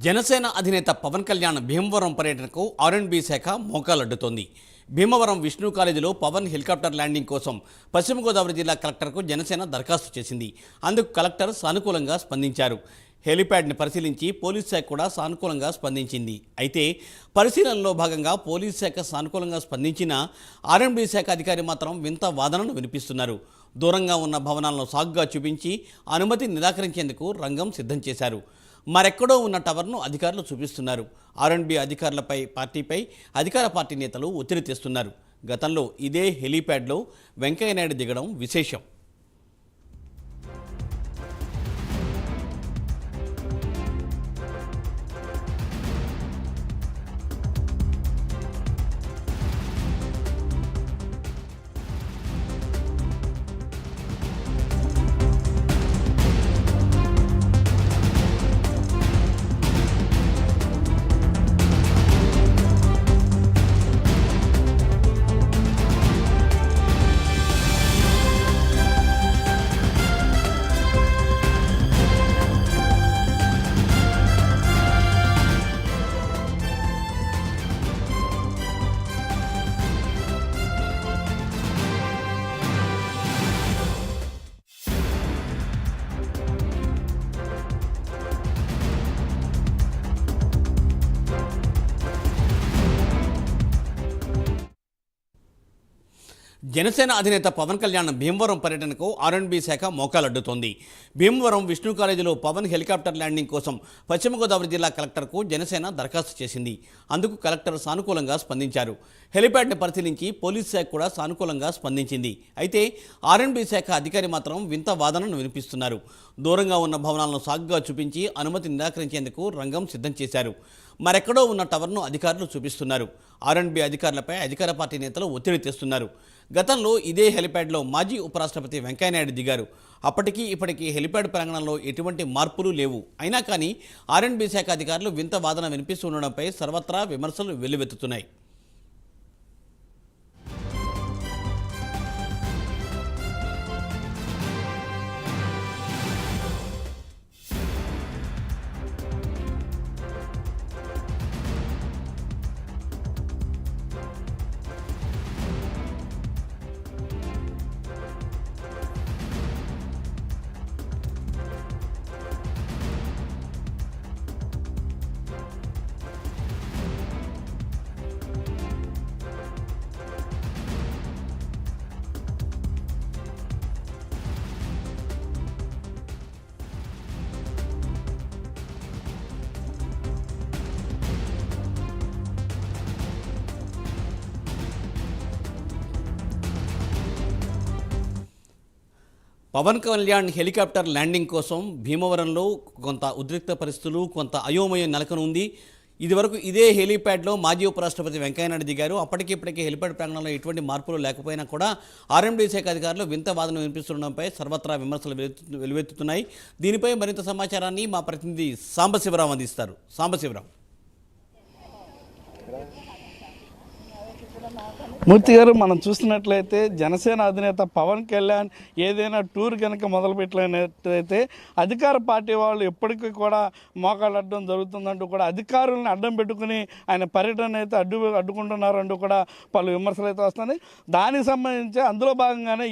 జనసేన అధినేత పవన్ కళ్యాణ్ భీమవరం పర్యటనకు ఆర్ఎండ్బీ శాఖ మోకాలడ్డుతోంది. భీమవరం విష్ణు కాలేజీలో పవన్ హెలికాప్టర్ ల్యాండింగ్ కోసం పశ్చిమ గోదావరి జిల్లా కలెక్టర్కు జనసేన దరఖాస్తు చేసింది. అందుకు కలెక్టర్ సానుకూలంగా స్పందించారు. హెలిప్యాడ్ని పరిశీలించి పోలీస్ శాఖ కూడా సానుకూలంగా స్పందించింది. అయితే పరిశీలనలో భాగంగా పోలీస్ శాఖ సానుకూలంగా స్పందించిన ఆర్ఎండ్బీ శాఖ అధికారి మాత్రం వింత వాదనలు వినిపిస్తున్నారు. దూరంగా ఉన్న భవనాలను సాగుగా చూపించి అనుమతి నిరాకరించేందుకు రంగం సిద్ధం చేశారు. మరెక్కడో ఉన్న టవర్ను అధికారులు చూపిస్తున్నారు. ఆర్ఎండ్బీ పార్టీపై అధికార పార్టీ నేతలు ఒత్తిడి తెస్తున్నారు. గతంలో ఇదే హెలీప్యాడ్లో వెంకయ్యనాయుడు దిగడం విశేషం. జనసేన అధినేత పవన్ కళ్యాణ్ భీమవరం పర్యటనకు ఆర్ఎండ్బీ శాఖ మోకాలడ్డుతోంది. భీమవరం విష్ణు కాలేజీలో పవన్ హెలికాప్టర్ ల్యాండింగ్ కోసం పశ్చిమ గోదావరి జిల్లా కలెక్టర్కు జనసేన దరఖాస్తు చేసింది. అందుకు కలెక్టర్ సానుకూలంగా స్పందించారు. హెలిప్యాడ్ని పరిశీలించి పోలీస్ శాఖ కూడా సానుకూలంగా స్పందించింది. అయితే ఆర్ఎండ్బీ శాఖ అధికారి మాత్రం వింత వాదనను వినిపిస్తున్నారు. దూరంగా ఉన్న భవనాలను సాగుగా చూపించి అనుమతి నిరాకరించేందుకు రంగం సిద్ధం చేశారు. మరెక్కడో ఉన్న టవర్ను అధికారులు చూపిస్తున్నారు. ఆర్ఎండ్బీ అధికారులపై అధికార పార్టీ నేతలు ఒత్తిడి తెస్తున్నారు. గతంలో ఇదే హెలిప్యాడ్లో మాజీ ఉపరాష్ట్రపతి వెంకయ్యనాయుడు దిగారు. అప్పటికీ ఇప్పటికీ హెలిప్యాడ్ ప్రాంగణంలో ఎటువంటి మార్పులు లేవు. అయినా కానీ ఆర్ఎండ్బీ శాఖ అధికారులు వింత వాదన వినిపిస్తుండడంపై సర్వత్రా విమర్శలు వెల్లువెత్తుతున్నాయి. పవన్ కళ్యాణ్ హెలికాప్టర్ ల్యాండింగ్ కోసం భీమవరంలో కొంత ఉద్రిక్త పరిస్థితులు, కొంత అయోమయం నెలకొనుంది. ఇదివరకు ఇదే హెలిప్యాడ్లో మాజీ ఉపరాష్ట్రపతి వెంకయ్యనాయుడు దిగారు. అప్పటికిప్పటికీ హెలిప్యాడ్ ప్రాంగణంలో ఎటువంటి మార్పులు లేకపోయినా కూడా ఆర్ఎండ్బీ శాఖ అధికారులు వింత వాదన వినిపిస్తుండడంపై సర్వత్రా విమర్శలు వెలువెత్తుతున్నాయి. దీనిపై మరింత సమాచారాన్ని మా ప్రతినిధి సాంబశివరావు అందిస్తారు. సాంబశివరావు. మూర్తి గారు, మనం చూస్తున్నట్లయితే జనసేన అధినేత పవన్ కళ్యాణ్ ఏదైనా టూర్ కనుక మొదలుపెట్టినట్లయితే అధికార పార్టీ వాళ్ళు ఎప్పటికీ కూడా మోకాళ్ళడ్డం జరుగుతుందంటూ కూడా అధికారులను అడ్డం పెట్టుకుని ఆయన పర్యటన అయితే అడ్డుకుంటున్నారంటూ కూడా పలు విమర్శలు అయితే వస్తున్నాయి. దానికి సంబంధించి అందులో భాగంగానే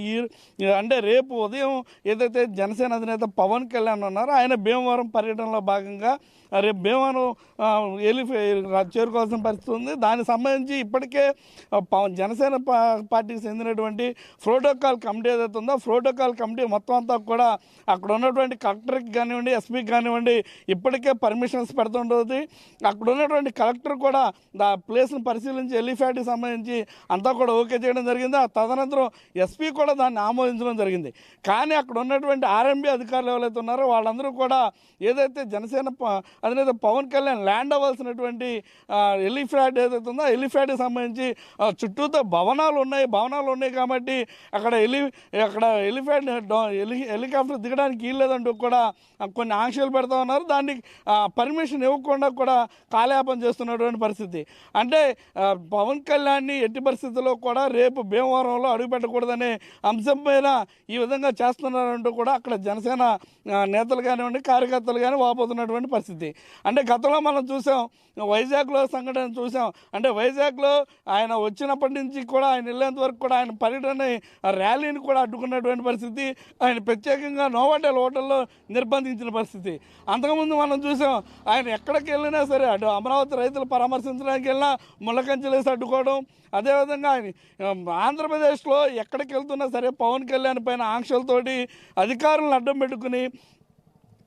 అంటే రేపు ఉదయం ఏదైతే జనసేన అధినేత పవన్ కళ్యాణ్ ఉన్నారో ఆయన భీమవరం పర్యటనలో భాగంగా రేపు భీమవరం చేరుకోవాల్సిన పరిస్థితి ఉంది. దానికి సంబంధించి ఇప్పటికే జనసేన పార్టీకి చెందినటువంటి ప్రోటోకాల్ కమిటీ ఏదైతే ఉందో ప్రోటోకాల్ కమిటీ మొత్తం అంతా కూడా అక్కడ ఉన్నటువంటి కలెక్టర్కి కానివ్వండి, ఎస్పీకి కానివ్వండి ఇప్పటికే పర్మిషన్స్ పెడుతుంటుంది. అక్కడ ఉన్నటువంటి కలెక్టర్ కూడా ఆ ప్లేస్ను పరిశీలించి హెలిప్యాడ్కి సంబంధించి అంతా కూడా ఓకే చేయడం జరిగింది. ఆ తదనంతరం ఎస్పీ కూడా దాన్ని ఆమోదించడం జరిగింది. కానీ అక్కడ ఉన్నటువంటి ఆర్ఎంబీ అధికారులు ఎవరైతే ఉన్నారో వాళ్ళందరూ కూడా ఏదైతే జనసేన అధినేత పవన్ కళ్యాణ్ ల్యాండ్ అవ్వాల్సినటువంటి హెలిప్యాడ్ ఏదైతే ఉందో హెలిప్యాడ్కి సంబంధించి చుట్టూ ప్రభుత్వ భవనాలు ఉన్నాయి కాబట్టి అక్కడ హెలికాప్టర్ దిగడానికి వీల్లేదంటూ కూడా కొన్ని ఆంక్షలు పెడతా ఉన్నారు. దాన్ని పర్మిషన్ ఇవ్వకుండా కూడా కాలయాపన చేస్తున్నటువంటి పరిస్థితి. అంటే పవన్ కళ్యాణ్ని ఎట్టి పరిస్థితుల్లో కూడా రేపు భీమవరంలో అడుగుపెట్టకూడదనే అంశం పైన ఈ విధంగా చేస్తున్నారంటూ కూడా అక్కడ జనసేన నేతలు కానివ్వండి, కార్యకర్తలు కానీ వాపోతున్నటువంటి పరిస్థితి. అంటే గతంలో మనం చూసాం, వైజాగ్లో సంఘటన చూసాం. అంటే వైజాగ్లో ఆయన వచ్చినప్పటి నుంచి కూడా ఆయన వెళ్ళేంత వరకు కూడా ఆయన పర్యటన ర్యాలీని కూడా అడ్డుకున్నటువంటి పరిస్థితి. ఆయన ప్రత్యేకంగా నోవాటెల్ హోటల్లో నిర్బంధించిన పరిస్థితి. అంతకుముందు మనం చూసాం, ఆయన ఎక్కడికి వెళ్ళినా సరే అటు అమరావతి రైతులు పరామర్శించడానికి వెళ్ళినా ముళ్ళకంచెలేసి అడ్డుకోవడం. అదేవిధంగా ఆయన ఆంధ్రప్రదేశ్లో ఎక్కడికి వెళ్తున్నా సరే పవన్ కళ్యాణ్ పైన ఆంక్షలతోటి అధికారులను అడ్డం పెట్టుకుని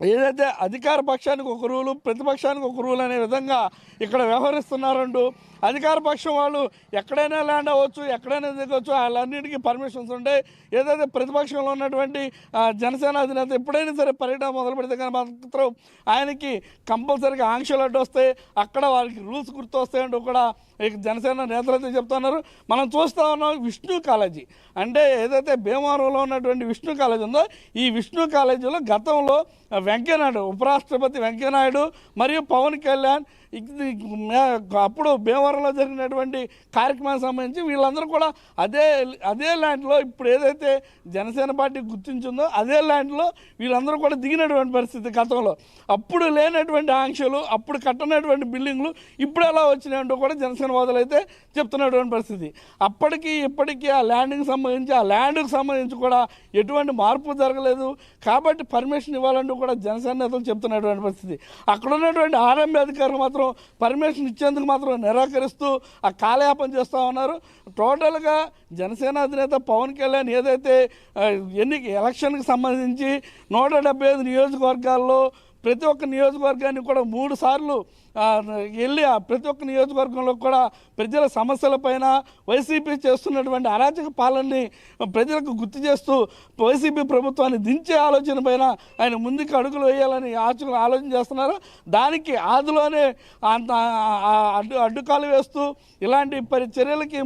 ఏదైతే అధికార పక్షానికి ఒక రూలు, ప్రతిపక్షానికి ఒక రూల్ అనే విధంగా ఇక్కడ వ్యవహరిస్తున్నారంటూ అధికార పక్షం వాళ్ళు ఎక్కడైనా ల్యాండ్ అవ్వచ్చు, ఎక్కడైనా దిగవచ్చు, వాళ్ళన్నిటికీ పర్మిషన్స్ ఉంటాయి. ఏదైతే ప్రతిపక్షంలో ఉన్నటువంటి జనసేన అధినేత ఎప్పుడైనా సరే పర్యటన మొదలు పెడితే కానీ మాత్రం ఆయనకి కంపల్సరీగా ఆంక్షలు అడ్డు వస్తాయి, అక్కడ వారికి రూల్స్ గుర్తు వస్తాయంటూ కూడా జనసేన నేతలు అయితే చెప్తున్నారు. మనం చూస్తూ ఉన్నాం విష్ణు కాలేజీ. అంటే ఏదైతే భీమవరంలో ఉన్నటువంటి విష్ణు కాలేజీ ఉందో ఈ విష్ణు కాలేజీలో గతంలో వెంకయ్యనాయుడు, ఉపరాష్ట్రపతి వెంకయ్యనాయుడు మరియు పవన్ కళ్యాణ్ అప్పుడు భీమవరంలో జరిగినటువంటి కార్యక్రమానికి సంబంధించి వీళ్ళందరూ కూడా అదే ల్యాండ్లో ఇప్పుడు ఏదైతే జనసేన పార్టీ గుర్తించిందో అదే ల్యాండ్లో వీళ్ళందరూ కూడా దిగినటువంటి పరిస్థితి. గతంలో అప్పుడు లేనటువంటి ఆంక్షలు, అప్పుడు కట్టనటువంటి బిల్డింగ్లు ఇప్పుడు ఎలా వచ్చినాయంటూ కూడా జనసేన వాదులు అయితే చెప్తున్నటువంటి పరిస్థితి. అప్పటికి ఇప్పటికీ ఆ ల్యాండ్కి సంబంధించి కూడా ఎటువంటి మార్పు జరగలేదు కాబట్టి పర్మిషన్ ఇవ్వాలంటూ కూడా జనసేన నేతలు చెప్తున్నటువంటి పరిస్థితి. అక్కడ ఉన్నటువంటి ఆర్ఎంబీ అధికారులు మాత్రం పర్మిషన్ ఇచ్చేందుకు మాత్రం నిరాకరిస్తూ ఆ కాలయాపన చేస్తూ ఉన్నారు. టోటల్గా జనసేన అధినేత పవన్ కళ్యాణ్ ఏదైతే ఎలక్షన్కి సంబంధించి 175 నియోజకవర్గాల్లో ప్రతి ఒక్క నియోజకవర్గానికి కూడా 3 సార్లు వెళ్ళి ప్రతి ఒక్క నియోజకవర్గంలో కూడా ప్రజల సమస్యలపైన వైసీపీ చేస్తున్నటువంటి అరాచక పాలనని ప్రజలకు గుర్తు చేస్తూ వైసీపీ ప్రభుత్వాన్ని దించే ఆలోచన పైన ఆయన ముందుకు అడుగులు వేయాలని ఆలోచన చేస్తున్నారు. దానికి ఆదిలోనే అడ్డుకాలు వేస్తూ ఇలాంటి చర్యలకి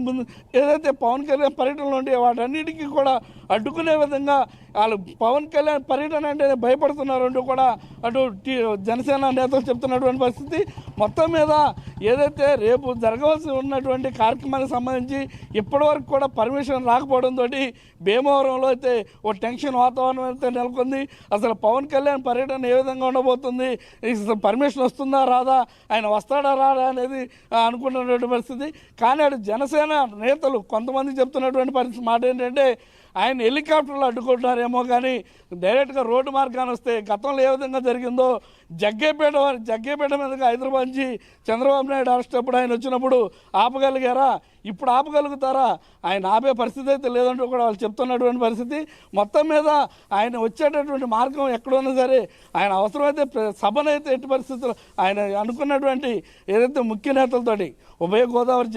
ఏదైతే పవన్ కళ్యాణ్ పర్యటనలు ఉంటే వాటన్నిటికీ కూడా అడ్డుకునే విధంగా వాళ్ళు పవన్ కళ్యాణ్ పర్యటన అంటేనే భయపడుతున్నారు అంటూ కూడా అటు జనసేన నేతలు చెప్తున్నటువంటి పరిస్థితి. మొత్తం మీద ఏదైతే రేపు జరగవలసి ఉన్నటువంటి కార్యక్రమానికి సంబంధించి ఇప్పటివరకు కూడా పర్మిషన్ రాకపోవడంతో భీమవరంలో అయితే ఓ టెన్షన్ వాతావరణం అయితే నెలకొంది. అసలు పవన్ కళ్యాణ్ పర్యటన ఏ విధంగా ఉండబోతుంది, అసలు పర్మిషన్ వస్తుందా రాదా, ఆయన వస్తాడా రాడా అనేది అనుకున్నటువంటి పరిస్థితి. కానీ అటు జనసేన నేతలు కొంతమంది చెప్తున్నటువంటి మాట ఏంటంటే ఆయన హెలికాప్టర్లు అడ్డుకుంటున్నారేమో కానీ డైరెక్ట్గా రోడ్డు మార్గాన్ని వస్తే గతంలో ఏ విధంగా జరిగిందో జగ్గేపేట మీదగా హైదరాబాద్ నుంచి చంద్రబాబు నాయుడు అరెస్ట్ అప్పుడు ఆయన వచ్చినప్పుడు ఆపగలిగారా, ఇప్పుడు ఆపగలుగుతారా, ఆయన ఆపే పరిస్థితి అయితే లేదంటూ కూడా వాళ్ళు చెప్తున్నటువంటి పరిస్థితి. మొత్తం మీద ఆయన వచ్చేటటువంటి మార్గం ఎక్కడున్నా సరే ఆయన అవసరమైతే సభనైతే ఎట్టి పరిస్థితులు ఆయన అనుకున్నటువంటి ఏదైతే ముఖ్య నేతలతోటి ఉభయ గోదావరి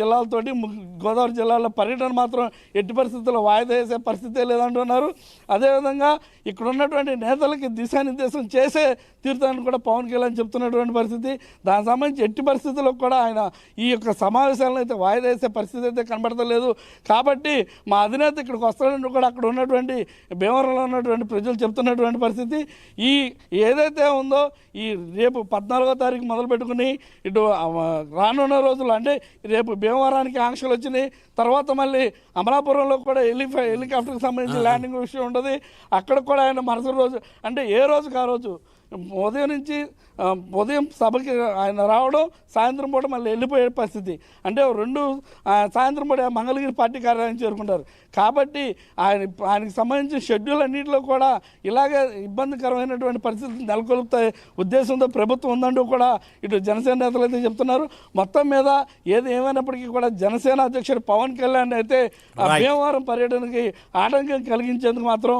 జిల్లాలో పర్యటన మాత్రం ఎట్టి పరిస్థితుల్లో వాయిదా వేసే పరిస్థితే లేదంటున్నారు. అదేవిధంగా ఇక్కడ ఉన్నటువంటి నేతలకి దిశానిర్దేశం చేసే తీర్థాన్ని కూడా పవన్ కళ్యాణ్ చెప్తున్నటువంటి పరిస్థితి. దానికి సంబంధించి ఎట్టి పరిస్థితుల్లో కూడా ఆయన ఈ యొక్క సమావేశాలను అయితే వాయిదా వేసే పరిస్థితి అయితే కనబడతలేదు. కాబట్టి మా అధినేత ఇక్కడికి వస్తాడంటూ కూడా అక్కడ ఉన్నటువంటి భీమవరంలో ఉన్నటువంటి ప్రజలు చెప్తున్నటువంటి పరిస్థితి. ఈ ఏదైతే ఉందో ఈ రేపు 14వ తారీఖు మొదలు పెట్టుకుని ఇటు రానున్న రోజులు అంటే రేపు భీమవరానికి ఆంక్షలు వచ్చినాయి, తర్వాత మళ్ళీ అమలాపురంలో కూడా హెలికాప్టర్కి సంబంధించి ల్యాండింగ్ విషయం ఉంటుంది. అక్కడ కూడా ఆయన మరుసటి రోజు అంటే ఏ రోజుకి ఆ రోజు ఉదయం సభకి ఆయన రావడం, సాయంత్రం పూట మళ్ళీ వెళ్ళిపోయే పరిస్థితి. అంటే సాయంత్రం పూట మంగళగిరి పార్టీ కార్యాలయం చేరుకుంటారు. కాబట్టి ఆయనకి సంబంధించిన షెడ్యూల్ అన్నింటిలో కూడా ఇలాగే ఇబ్బందికరమైనటువంటి పరిస్థితులు నెలకొల్పే ఉద్దేశంతో ప్రభుత్వం ఉందంటూ కూడా ఇటు జనసేన నేతలు అయితే చెప్తున్నారు. మొత్తం మీద ఏమైనప్పటికీ కూడా జనసేన అధ్యక్షుడు పవన్ కళ్యాణ్ అయితే భీమవరం పర్యటనకి ఆటంకం కలిగించేందుకు మాత్రం